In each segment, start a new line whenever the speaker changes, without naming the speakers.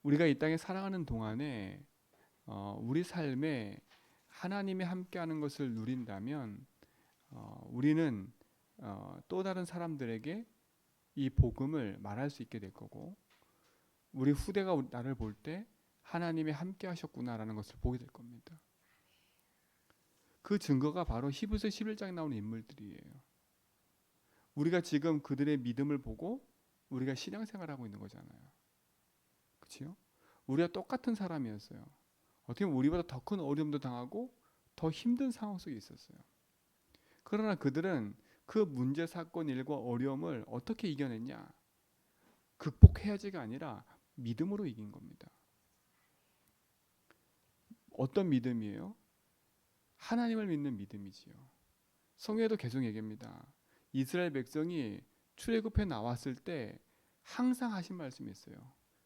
우리가 이 땅에 살아가는 동안에 우리 삶에 하나님이 함께하는 것을 누린다면 우리는 또 다른 사람들에게 이 복음을 말할 수 있게 될 거고, 우리 후대가 나를 볼 때 하나님이 함께하셨구나라는 것을 보게 될 겁니다. 그 증거가 바로 히브리서 11장에 나오는 인물들이에요. 우리가 지금 그들의 믿음을 보고 우리가 신앙생활하고 있는 거잖아요. 그렇죠? 우리가 똑같은 사람이었어요. 어떻게 보면 우리보다 더 큰 어려움도 당하고 더 힘든 상황 속에 있었어요. 그러나 그들은 그 문제, 사건, 일과 어려움을 어떻게 이겨냈냐? 극복해야지가 아니라 믿음으로 이긴 겁니다. 어떤 믿음이에요? 하나님을 믿는 믿음이지요. 성경에도 계속 얘기합니다. 이스라엘 백성이 출애굽해 나왔을 때 항상 하신 말씀이 있어요.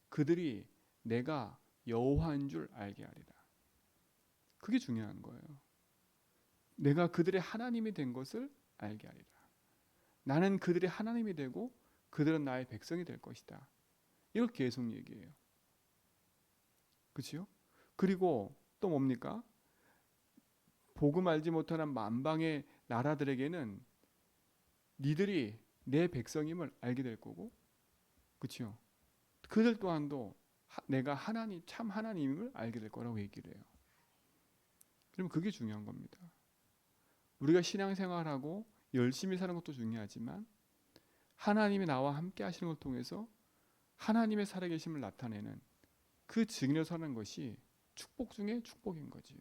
그들이 내가 여호와인 줄 알게 하리라. 그게 중요한 거예요. 내가 그들의 하나님이 된 것을 알게 하리라. 나는 그들의 하나님이 되고 그들은 나의 백성이 될 것이다. 이걸 계속 얘기해요. 그렇죠? 그리고 또 뭡니까? 복음 알지 못하는 만방의 나라들에게는 니들이 내 백성임을 알게 될 거고, 그렇죠? 그들 또한도 내가 하나님, 참 하나님임을 알게 될 거라고 얘기를 해요. 그럼 그게 중요한 겁니다. 우리가 신앙생활하고 열심히 사는 것도 중요하지만 하나님이 나와 함께 하시는 걸 통해서 하나님의 살아계심을 나타내는 그 증인을 서는 것이 축복 중에 축복인 거지요.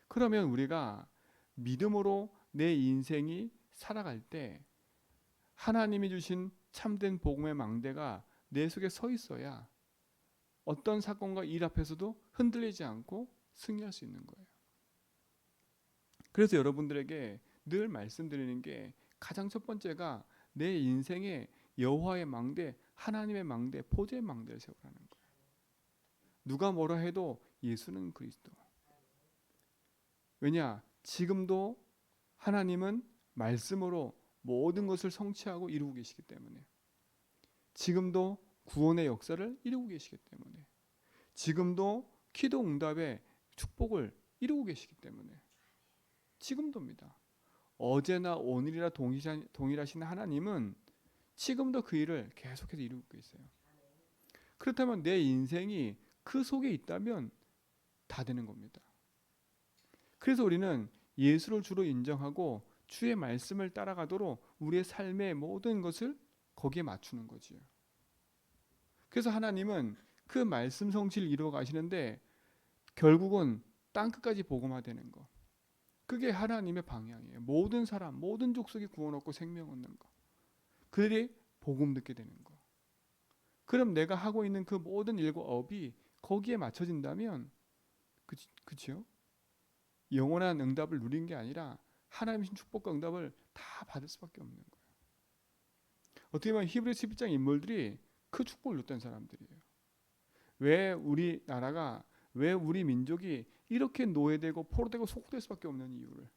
그러면 우리가 믿음으로 내 인생이 살아갈 때 하나님이 주신 참된 복음의 망대가 내 속에 서 있어야 어떤 사건과 일 앞에서도 흔들리지 않고 승리할 수 있는 거예요. 그래서 여러분들에게 늘 말씀드리는 게 가장 첫 번째가 내 인생에 여호와의 망대, 하나님의 망대, 보좌의 망대를 세우라는 거예요. 누가 뭐라 해도 예수는 그리스도. 왜냐? 지금도 하나님은 말씀으로 모든 것을 성취하고 이루고 계시기 때문에, 지금도 구원의 역사를 이루고 계시기 때문에, 지금도 기도 응답의 축복을 이루고 계시기 때문에, 지금도입니다. 어제나 오늘이라 동일하신 하나님은 지금도 그 일을 계속해서 이루고 계세요. 그렇다면 내 인생이 그 속에 있다면 다 되는 겁니다. 그래서 우리는 예수를 주로 인정하고 주의 말씀을 따라가도록 우리의 삶의 모든 것을 거기에 맞추는 거지요. 그래서 하나님은 그 말씀 성취를 이루어 가시는데 결국은 땅 끝까지 복음화되는 거. 그게 하나님의 방향이에요. 모든 사람, 모든 족속이 구원 얻고 생명 얻는 거. 그들이 복음 듣게 되는 거. 그럼 내가 하고 있는 그 모든 일과 업이 거기에 맞춰진다면, 그치요? 영원한 응답을 누린 게 아니라 하나님의 축복과 응답을 다 받을 수밖에 없는 거예요. 어떻게 보면 히브리서 11장 인물들이 그 축복을 누렸던 사람들이에요. 왜 우리나라가, 왜 우리 민족이 이렇게 노예되고 포로되고 소국될 수밖에 없는 이유를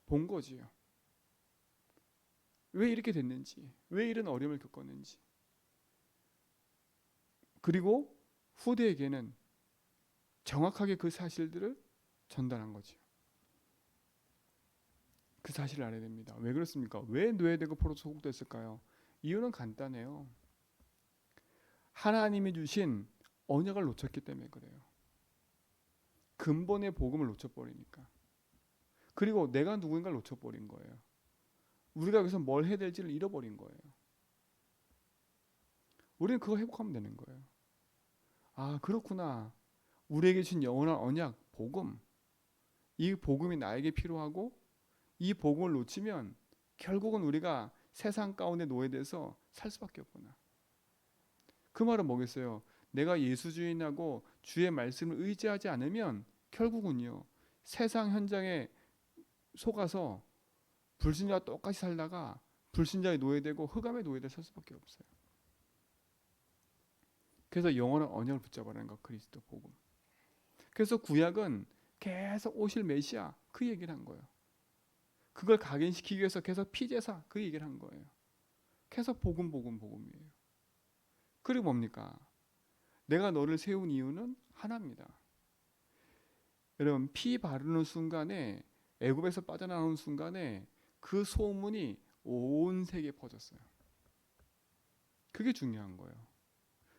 본 거지요. 왜 이렇게 됐는지, 왜 이런 어려움을 겪었는지. 그리고 후대에게는 정확하게 그 사실들을 전달한 거지요. 그 사실을 알아야 됩니다. 왜 그렇습니까? 왜 노예되고 포로 소국됐을까요? 이유는 간단해요. 하나님이 주신 언약을 놓쳤기 때문에 그래요. 근본의 복음을 놓쳐버리니까. 그리고 내가 누구인가를 놓쳐버린 거예요. 우리가 여기서 뭘 해야 될지를 잃어버린 거예요. 우리는 그거 회복하면 되는 거예요. 아, 그렇구나. 우리에게 주신 영원한 언약, 복음. 이 복음이 나에게 필요하고 이 복음을 놓치면 결국은 우리가 세상 가운데 노예돼서 살 수밖에 없구나. 그 말은 뭐겠어요? 내가 예수주의하고 주의 말씀을 의지하지 않으면 결국은요, 세상 현장에 속아서 불신자와 똑같이 살다가 불신자의 노예되고 흑암의 노예돼 살 수밖에 없어요. 그래서 영원한 언약을 붙잡아라는 것, 그리스도 복음. 그래서 구약은 계속 오실 메시아 그 얘기를 한 거예요. 그걸 각인시키기 위해서 계속 피제사 그 얘기를 한 거예요. 계속 복음이에요. 그리고 뭡니까? 내가 너를 세운 이유는 하나입니다. 여러분, 피 바르는 순간에, 애굽에서 빠져나오는 순간에 그 소문이 온 세계에 퍼졌어요. 그게 중요한 거예요.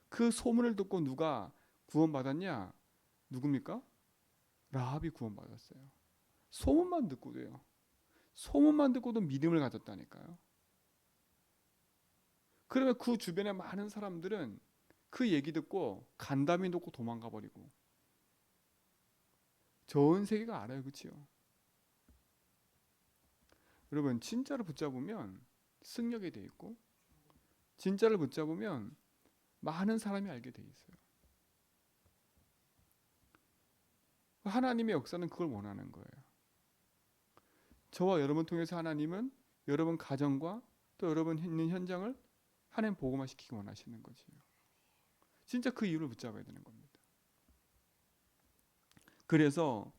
그 소문을 듣고 누가 구원받았냐? 누굽니까? 라합이 구원받았어요. 소문만 듣고도요. 소문만 듣고도 믿음을 가졌다니까요. 그러면 그 주변의 많은 사람들은 그 얘기 듣고 간담이 놓고 도망가 버리고, 전 세계가 알아요. 그치요? 여러분, 진짜를 붙잡으면 승력이 돼 있고, 진짜를 붙잡으면 많은 사람이 알게 돼 있어요. 하나님의 역사는 그걸 원하는 거예요. 저와 여러분 통해서 하나님은 여러분 가정과 또 여러분 있는 현장을 하나님 복음화시키기 원하시는 거지요. 진짜 그 이유를 붙잡아야 되는 겁니다. 그래서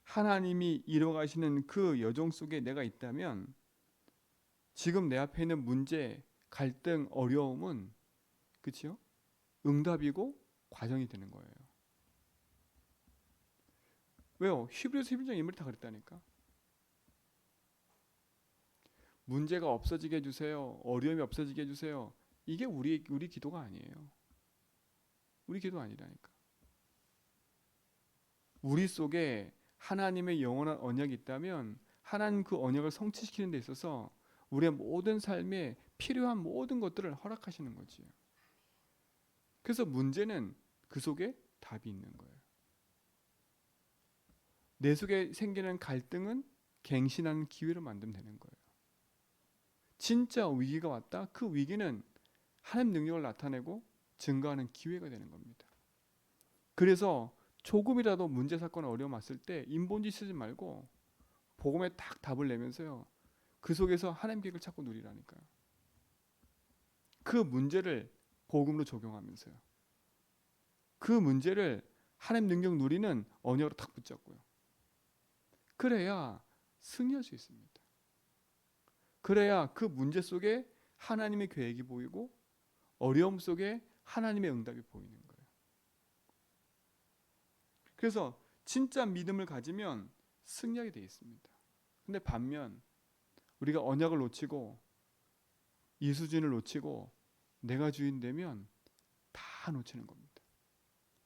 하나님이 이뤄가시는 그 여정 속에 내가 있다면 지금 내 앞에 있는 문제, 갈등, 어려움은 그치요? 응답이고 과정이 되는 거예요. 왜요? 히브리서 11장 인물이 다 그랬다니까. 문제가 없어지게 해주세요. 어려움이 없어지게 해주세요. 이게 우리 기도가 아니에요. 우리 기도 아니라니까. 우리 속에 하나님의 영원한 언약이 있다면 하나님 그 언약을 성취시키는 데 있어서 우리의 모든 삶에 필요한 모든 것들을 허락하시는 거지요. 그래서 문제는 그 속에 답이 있는 거예요. 내 속에 생기는 갈등은 갱신하는 기회를 만들면 되는 거예요. 진짜 위기가 왔다. 그 위기는 하나님 능력을 나타내고 증거하는 기회가 되는 겁니다. 그래서 조금이라도 문제, 사건, 어려움 왔을 때 인본주의 쓰지 말고 복음에 딱 답을 내면서요. 그 속에서 하나님 계획을 찾고 누리라니까요. 그 문제를 복음으로 적용하면서요. 그 문제를 하나님 능력 누리는 언약으로 탁 붙잡고요. 그래야 승리할 수 있습니다. 그래야 그 문제 속에 하나님의 계획이 보이고 어려움 속에 하나님의 응답이 보이는 거예요. 그래서 진짜 믿음을 가지면 승리하게 되어 있습니다. 근데 반면 우리가 언약을 놓치고 이수준을 놓치고 내가 주인 되면 다 놓치는 겁니다.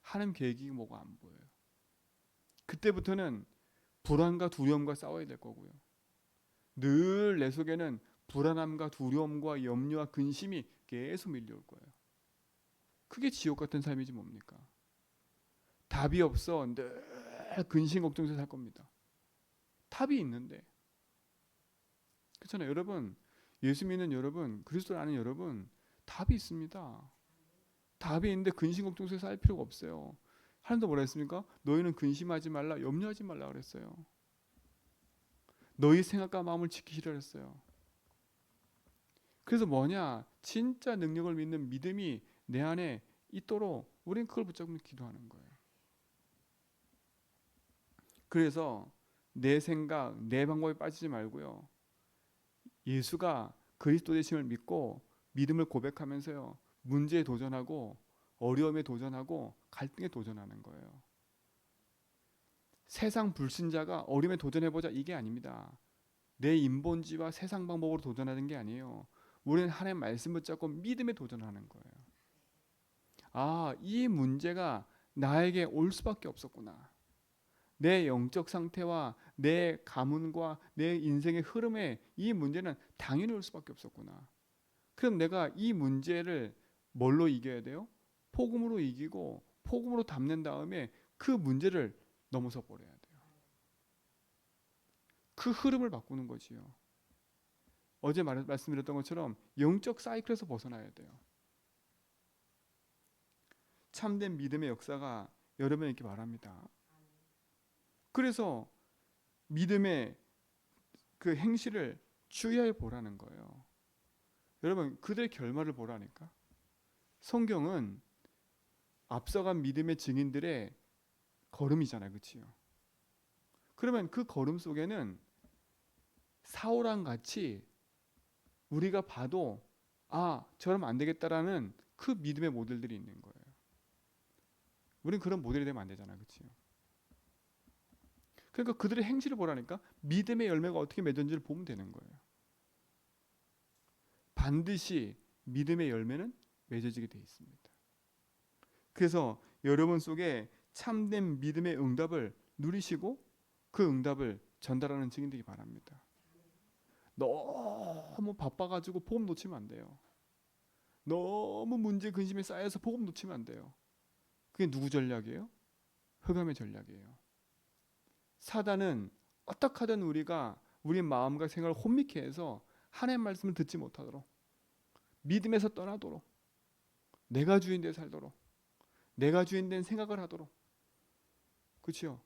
하나님 계획이 뭐가 안 보여요. 그때부터는 불안과 두려움과 싸워야 될 거고요. 늘 내 속에는 불안함과 두려움과 염려와 근심이 계속 밀려올 거예요. 그게 지옥 같은 삶이지 뭡니까? 답이 없어 늘 근심 걱정해서 살 겁니다. 답이 있는데. 그렇잖아요. 여러분, 예수 믿는 여러분, 그리스도를 아는 여러분, 답이 있습니다. 답이 있는데 근심 걱정해서 살 필요가 없어요. 하나님도 뭐라 했습니까? 너희는 근심하지 말라, 염려하지 말라 그랬어요. 너희 생각과 마음을 지키시라 그랬어요. 그래서 뭐냐? 진짜 능력을 믿는 믿음이 내 안에 있도록 우리는 그걸 붙잡고 기도하는 거예요. 그래서 내 생각, 내 방법에 빠지지 말고요. 예수가 그리스도 되심을 믿고 믿음을 고백하면서요. 문제에 도전하고 어려움에 도전하고 갈등에 도전하는 거예요. 세상 불신자가 어려움에 도전해보자 이게 아닙니다. 내 인본주의와 세상 방법으로 도전하는 게 아니에요. 우리는 하나님의 말씀 붙잡고 믿음에 도전하는 거예요. 아, 이 문제가 나에게 올 수밖에 없었구나. 내 영적 상태와 내 가문과 내 인생의 흐름에 이 문제는 당연히 올 수밖에 없었구나. 그럼 내가 이 문제를 뭘로 이겨야 돼요? 복음으로 이기고 복음으로 담는 다음에 그 문제를 넘어서 버려야 돼요. 그 흐름을 바꾸는 거지요. 어제 말씀드렸던 것처럼 영적 사이클에서 벗어나야 돼요. 참된 믿음의 역사가 여러분에게 있기 바랍니다. 그래서 믿음의 그 행실을 주의해 보라는 거예요. 여러분, 그들의 결말을 보라니까. 성경은 앞서간 믿음의 증인들의 걸음이잖아요. 그렇지요? 그러면 그 걸음 속에는 사울왕 같이 우리가 봐도 아, 저러면 안 되겠다라는 그 믿음의 모델들이 있는 거예요. 우린 그런 모델이 되면 안 되잖아, 그렇지? 그러니까 그들의 행실을 보라니까 믿음의 열매가 어떻게 맺은지를 보면 되는 거예요. 반드시 믿음의 열매는 맺어지게 돼 있습니다. 그래서 여러분 속에 참된 믿음의 응답을 누리시고 그 응답을 전달하는 증인 되기 바랍니다. 너무 바빠가지고 복음 놓치면 안 돼요. 너무 문제 근심에 쌓여서 복음 놓치면 안 돼요. 그게 누구 전략이에요? 흑암의 전략이에요. 사단은 어떻게 하든 우리가 우리 마음과 생각을 혼미케 해서 하나님의 말씀을 듣지 못하도록, 믿음에서 떠나도록, 내가 주인 돼 살도록, 내가 주인 된 생각을 하도록, 그렇죠?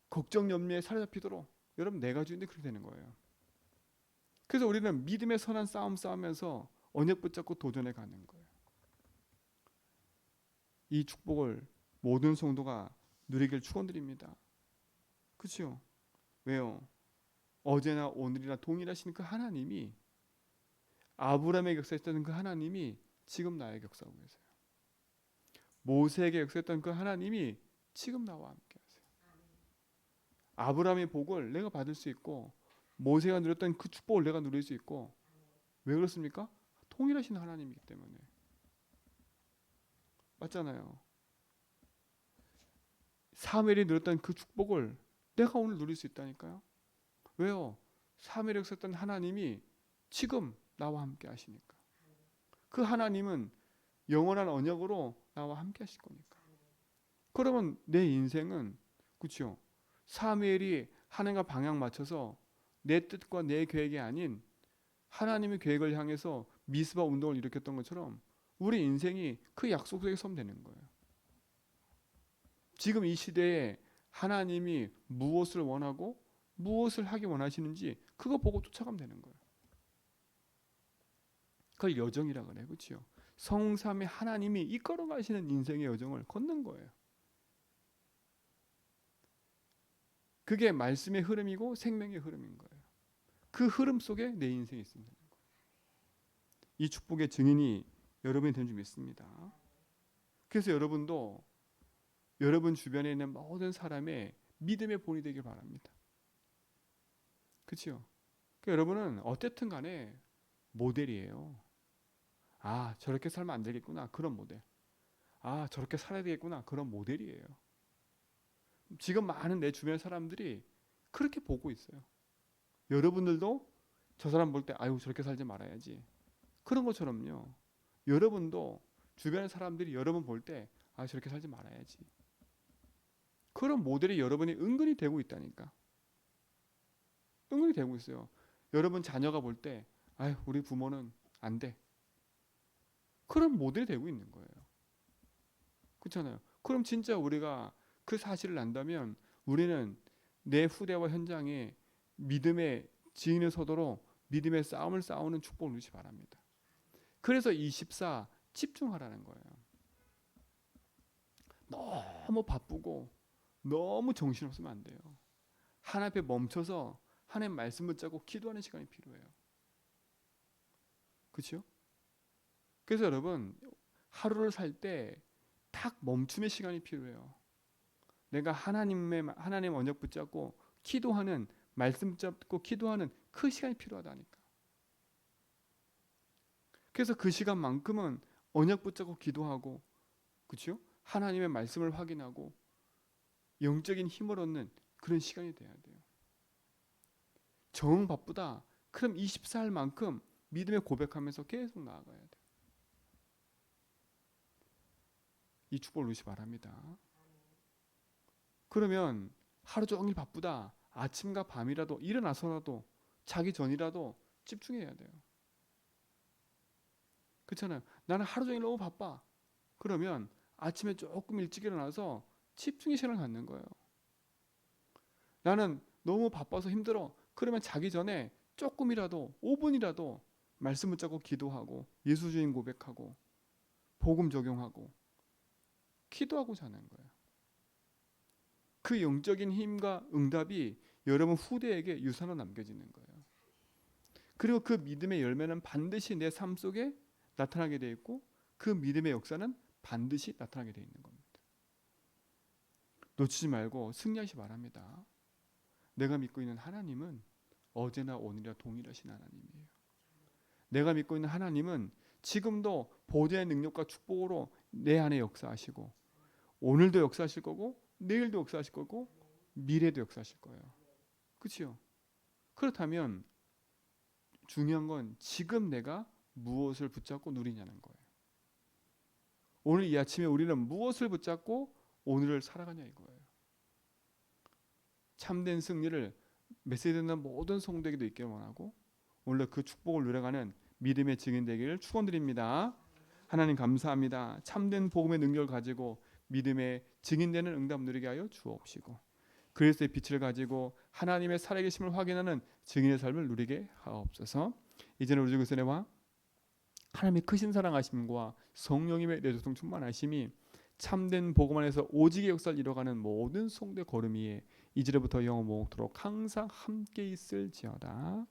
걱정 염려에 사로잡히도록, 여러분 내가 주인 돼 그렇게 되는 거예요. 그래서 우리는 믿음의 선한 싸움 싸우면서 언약 붙잡고 도전해 가는 거예요. 이 축복을 모든 성도가 누리길 축원드립니다. 그렇죠? 왜요? 어제나 오늘이나 동일하신 그 하나님이, 아브라함에게 역사했던 그 하나님이 지금 나에게 역사하고 계세요. 모세에게 역사했던 그 하나님이 지금 나와 함께 하세요. 아브라함의 복을 내가 받을 수 있고 모세가 누렸던 그 축복을 내가 누릴 수 있고, 왜 그렇습니까? 통일하신 하나님이기 때문에. 맞잖아요. 사무엘이 누렸던 그 축복을 내가 오늘 누릴 수 있다니까요. 왜요? 사무엘이 역사했던 하나님이 지금 나와 함께 하시니까. 그 하나님은 영원한 언약으로 나와 함께 하실 거니까. 그러면 내 인생은, 그렇죠? 사무엘이 하나님과 방향 맞춰서 내 뜻과 내 계획이 아닌 하나님의 계획을 향해서 미스바 운동을 일으켰던 것처럼 우리 인생이 그 약속 속에 서면 되는 거예요. 지금 이 시대에 하나님이 무엇을 원하고 무엇을 하기 원하시는지 그거 보고 쫓아가면 되는 거예요. 그걸 여정이라 그래요. 그렇죠? 성삼의 하나님이 이끌어 가시는 인생의 여정을 걷는 거예요. 그게 말씀의 흐름이고 생명의 흐름인 거예요. 그 흐름 속에 내 인생이 있습니다. 이 축복의 증인이 여러분이 된 줄 믿습니다. 그래서 여러분도 여러분 주변에 있는 모든 사람의 믿음의 본이 되길 바랍니다. 그렇죠? 그러니까 여러분은 어쨌든 간에 모델이에요. 아, 저렇게 살면 안 되겠구나. 그런 모델. 아, 저렇게 살아야 되겠구나. 그런 모델이에요. 지금 많은 내 주변 사람들이 그렇게 보고 있어요. 여러분들도 저 사람 볼 때 아유 저렇게 살지 말아야지. 그런 것처럼요. 여러분도 주변의 사람들이 여러분 볼 때 아 저렇게 살지 말아야지. 그런 모델이 여러분이 은근히 되고 있다니까. 은근히 되고 있어요. 여러분 자녀가 볼 때 아유 우리 부모는 안 돼. 그런 모델이 되고 있는 거예요. 그렇잖아요. 그럼 진짜 우리가 그 사실을 안다면 우리는 내 후대와 현장에 믿음의 지인을 서도록 믿음의 싸움을 싸우는 축복을 누리시 바랍니다. 그래서 24 집중하라는 거예요. 너무 바쁘고 너무 정신없으면 안 돼요. 하나님 앞에 멈춰서 하나님 말씀 붙잡고 기도하는 시간이 필요해요. 그렇죠? 그래서 여러분 하루를 살 때 딱 멈춤의 시간이 필요해요. 내가 하나님 언약 붙잡고 기도하는, 말씀 붙잡고 기도하는 그 시간이 필요하다니까. 그래서 그 시간만큼은 언약 붙잡고 기도하고, 그렇죠? 하나님의 말씀을 확인하고 영적인 힘을 얻는 그런 시간이 돼야 돼요. 정 바쁘다. 그럼 24일만큼 믿음의 고백하면서 계속 나아가야 돼요. 이 축복을 누리시 바랍니다. 그러면 하루 종일 바쁘다. 아침과 밤이라도 일어나서라도 자기 전이라도 집중해야 돼요. 그렇잖아요. 나는 하루 종일 너무 바빠. 그러면 아침에 조금 일찍 일어나서 집중의 시간을 갖는 거예요. 나는 너무 바빠서 힘들어. 그러면 자기 전에 조금이라도 5분이라도 말씀 붙잡고 기도하고 예수 주인 고백하고 복음 적용하고 기도하고 자는 거예요. 그 영적인 힘과 응답이 여러분 후대에게 유산으로 남겨지는 거예요. 그리고 그 믿음의 열매는 반드시 내 삶 속에 나타나게 되어 있고 그 믿음의 역사는 반드시 나타나게 되어 있는 겁니다. 놓치지 말고 승리하시 바랍니다. 내가 믿고 있는 하나님은 어제나 오늘이나 동일하신 하나님이에요. 내가 믿고 있는 하나님은 지금도 보좌의 능력과 축복으로 내 안에 역사하시고 오늘도 역사하실 거고 내일도 역사하실 거고 미래도 역사하실 거예요. 그렇죠? 그렇다면 중요한 건 지금 내가 무엇을 붙잡고 누리냐는 거예요. 오늘 이 아침에 우리는 무엇을 붙잡고 오늘을 살아가냐 이거예요. 참된 승리를 메시지 듣는 모든 성도에게도 있게 원하고 오늘 그 축복을 누려가는 믿음의 증인 되기를 축원드립니다. 하나님 감사합니다. 참된 복음의 능력을 가지고 믿음의 증인되는 응답 누리게 하여 주옵시고 그리스도의 빛을 가지고 하나님의 살아계심을 확인하는 증인의 삶을 누리게 하옵소서. 이제는 우리 주 그리스도의 은혜와 하나님의 크신 사랑하심과 성령님의 내조성 충만하심이 참된 복음 안에서 오직의 역사를 이뤄가는 모든 성도의 걸음 위에 이제부터 영원 무궁토록 항상 함께 있을지어다.